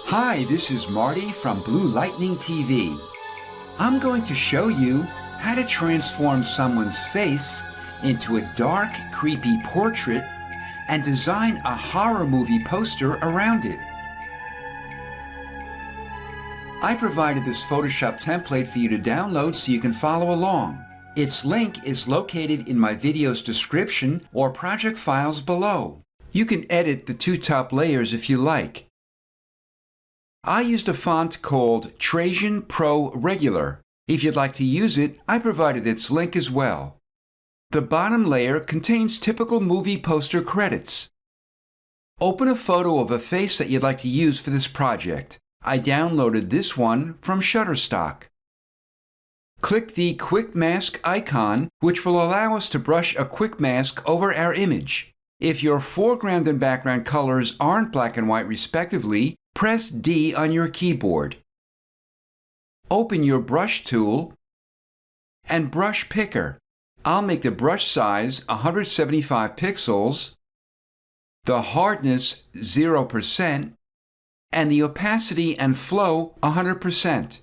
Hi, this is Marty from Blue Lightning TV. I'm going to show you how to transform someone's face into a dark, creepy portrait and design a horror movie poster around it. I provided this Photoshop template for you to download so you can follow along. Its link is located in my video's description or project files below. You can edit the two top layers if you like. I used a font called Trajan Pro Regular. If you'd like to use it, I provided its link as well. The bottom layer contains typical movie poster credits. Open a photo of a face that you'd like to use for this project. I downloaded this one from Shutterstock. Click the Quick Mask icon, which will allow us to brush a quick mask over our image. If your foreground and background colors aren't black and white respectively, press D on your keyboard. Open your brush tool and brush picker. I'll make the brush size 175 pixels, the hardness 0%, and the opacity and flow 100%.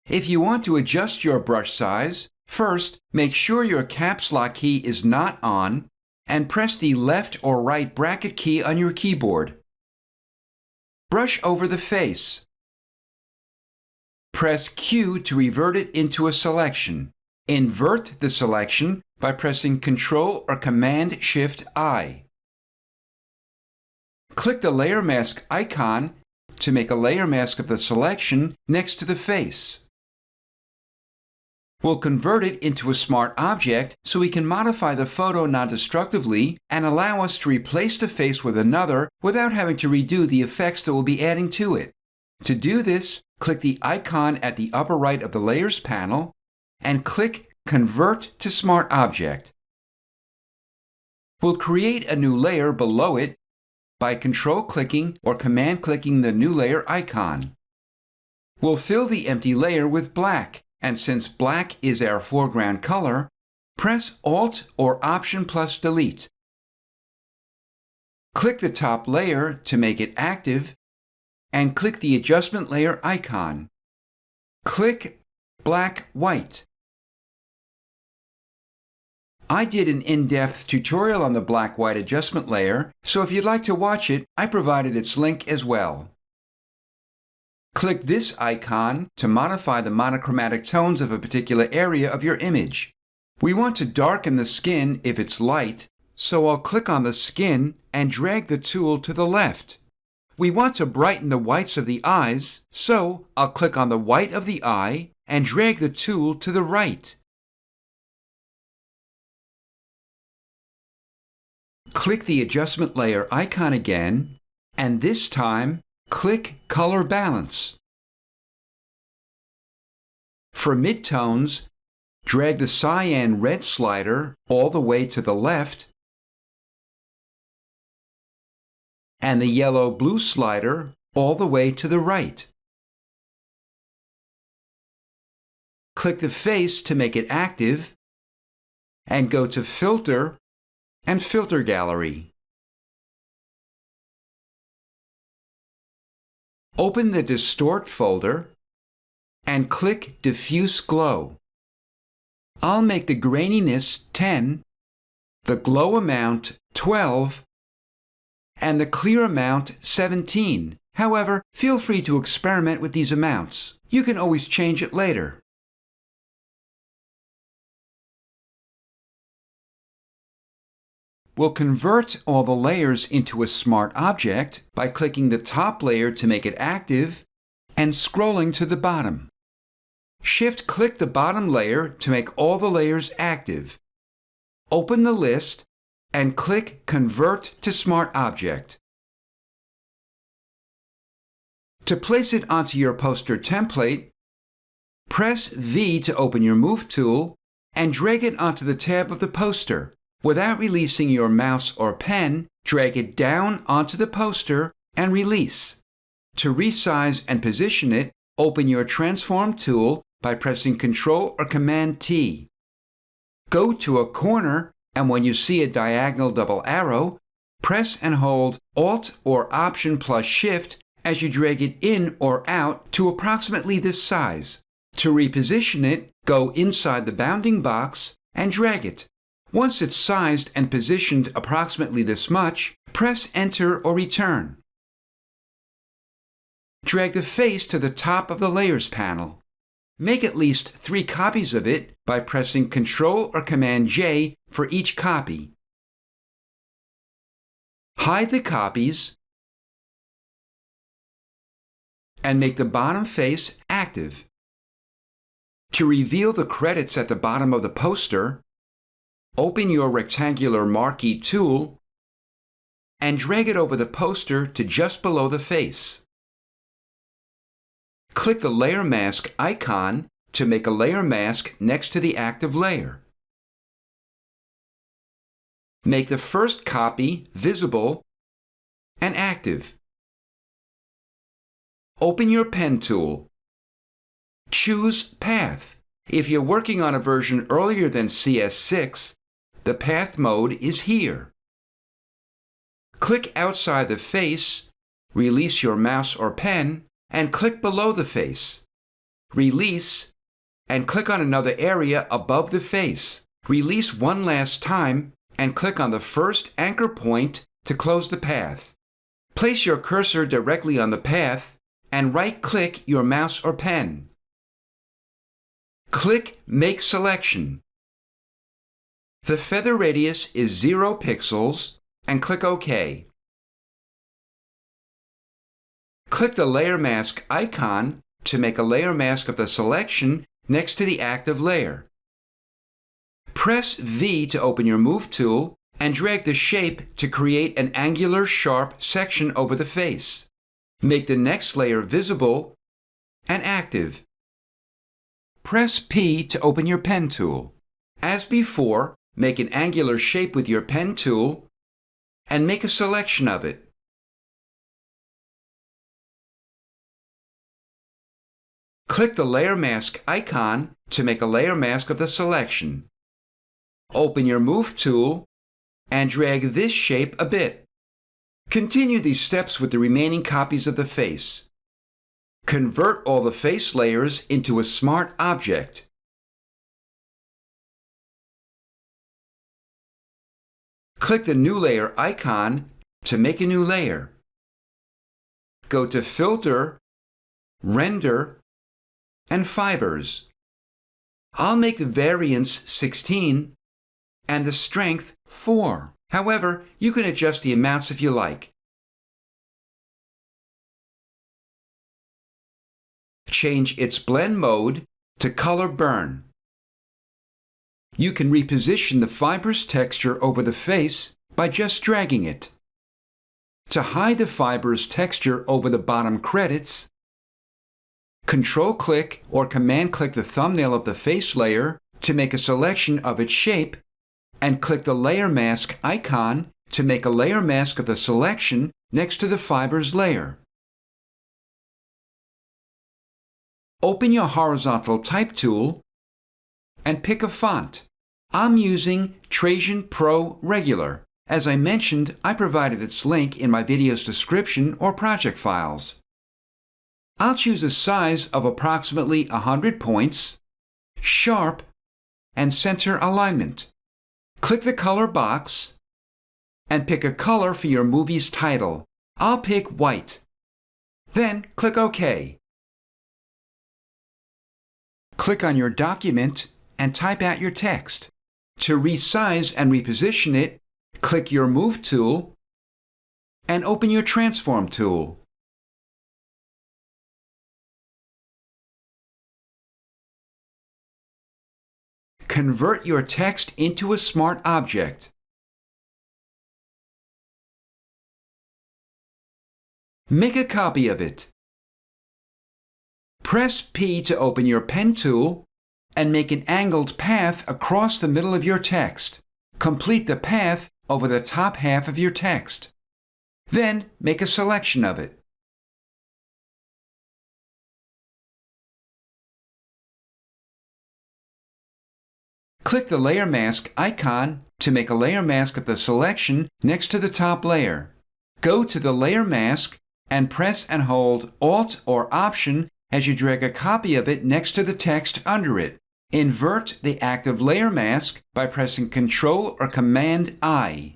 If you want to adjust your brush size, first make sure your caps lock key is not on and press the left or right bracket key on your keyboard. Brush over the face. Press Q to revert it into a selection. Invert the selection by pressing Ctrl or Command-Shift-I. Click the Layer Mask icon to make a layer mask of the selection next to the face. We'll convert it into a smart object so we can modify the photo non-destructively and allow us to replace the face with another without having to redo the effects that we'll be adding to it. To do this, click the icon at the upper right of the Layers panel and click Convert to Smart Object. We'll create a new layer below it by Control-clicking or Command-clicking the New Layer icon. We'll fill the empty layer with black. And since black is our foreground color, press Alt or Option plus Delete. Click the top layer to make it active, and click the Adjustment Layer icon. Click Black-White. I did an in-depth tutorial on the black-white adjustment layer, so if you'd like to watch it, I provided its link as well. Click this icon to modify the monochromatic tones of a particular area of your image. We want to darken the skin if it's light, so I'll click on the skin and drag the tool to the left. We want to brighten the whites of the eyes, so I'll click on the white of the eye and drag the tool to the right. Click the adjustment layer icon again, and this time click Color Balance. For midtones, drag the cyan red slider all the way to the left and the yellow blue slider all the way to the right. Click the face to make it active and go to Filter and Filter Gallery. Open the Distort folder and click Diffuse Glow. I'll make the graininess 10, the glow amount 12, and the clear amount 17. However, feel free to experiment with these amounts. You can always change it later. We'll convert all the layers into a smart object by clicking the top layer to make it active and scrolling to the bottom. Shift-click the bottom layer to make all the layers active. Open the list and click Convert to Smart Object. To place it onto your poster template, press V to open your Move tool and drag it onto the tab of the poster. Without releasing your mouse or pen, drag it down onto the poster and release. To resize and position it, open your Transform tool by pressing Ctrl or Command-T. Go to a corner, and when you see a diagonal double arrow, press and hold Alt or Option plus Shift as you drag it in or out to approximately this size. To reposition it, go inside the bounding box and drag it. Once it's sized and positioned approximately this much, press Enter or Return. Drag the face to the top of the Layers panel. Make at least 3 copies of it by pressing Ctrl or Command J for each copy. Hide the copies and make the bottom face active. To reveal the credits at the bottom of the poster, open your rectangular marquee tool and drag it over the poster to just below the face. Click the Layer Mask icon to make a layer mask next to the active layer. Make the first copy visible and active. Open your pen tool. Choose Path. If you're working on a version earlier than CS6, the path mode is here. Click outside the face, release your mouse or pen, and click below the face. Release, and click on another area above the face. Release one last time, and click on the first anchor point to close the path. Place your cursor directly on the path, and right-click your mouse or pen. Click Make Selection. The feather radius is 0 pixels, and click OK. Click the Layer Mask icon to make a layer mask of the selection next to the active layer. Press V to open your Move tool and drag the shape to create an angular, sharp section over the face. Make the next layer visible and active. Press P to open your pen tool. As before, make an angular shape with your pen tool and make a selection of it. Click the Layer Mask icon to make a layer mask of the selection. Open your Move tool and drag this shape a bit. Continue these steps with the remaining copies of the face. Convert all the face layers into a smart object. Click the New Layer icon to make a new layer. Go to Filter, Render, and Fibers. I'll make the variance 16 and the strength 4. However, you can adjust the amounts if you like. Change its blend mode to Color Burn. You can reposition the fibrous texture over the face by just dragging it. To hide the fibrous texture over the bottom credits, Control-click or Command-click the thumbnail of the face layer to make a selection of its shape, and click the Layer Mask icon to make a layer mask of the selection next to the fibers layer. Open your horizontal type tool and pick a font. I'm using Trajan Pro Regular. As I mentioned, I provided its link in my video's description or project files. I'll choose a size of approximately 100 points, sharp, and center alignment. Click the color box and pick a color for your movie's title. I'll pick white. Then click OK. Click on your document and type out your text. To resize and reposition it, click your Move tool and open your Transform tool. Convert your text into a smart object. Make a copy of it. Press P to open your pen tool and make an angled path across the middle of your text. Complete the path over the top half of your text. Then make a selection of it. Click the Layer Mask icon to make a layer mask of the selection next to the top layer. Go to the Layer Mask and press and hold Alt or Option as you drag a copy of it next to the text under it. Invert the active layer mask by pressing Ctrl or Command I.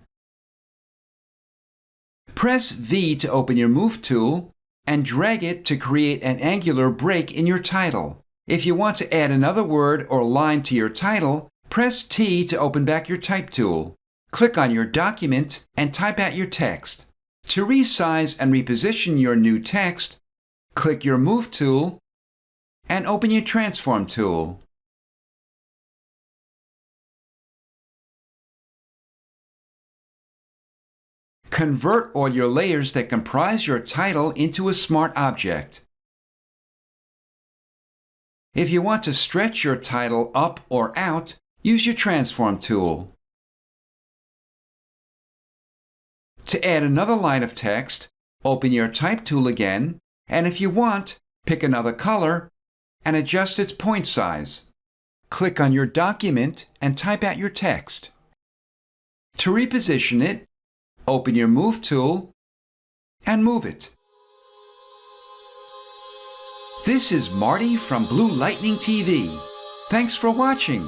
Press V to open your Move tool and drag it to create an angular break in your title. If you want to add another word or line to your title, press T to open back your Type tool. Click on your document and type out your text. To resize and reposition your new text, click your Move tool and open your Transform tool. Convert all your layers that comprise your title into a smart object. If you want to stretch your title up or out, use your Transform tool. To add another line of text, open your Type tool again, and if you want, pick another color and adjust its point size. Click on your document and type out your text. To reposition it, open your Move tool and move it. This is Marty from Blue Lightning TV. Thanks for watching.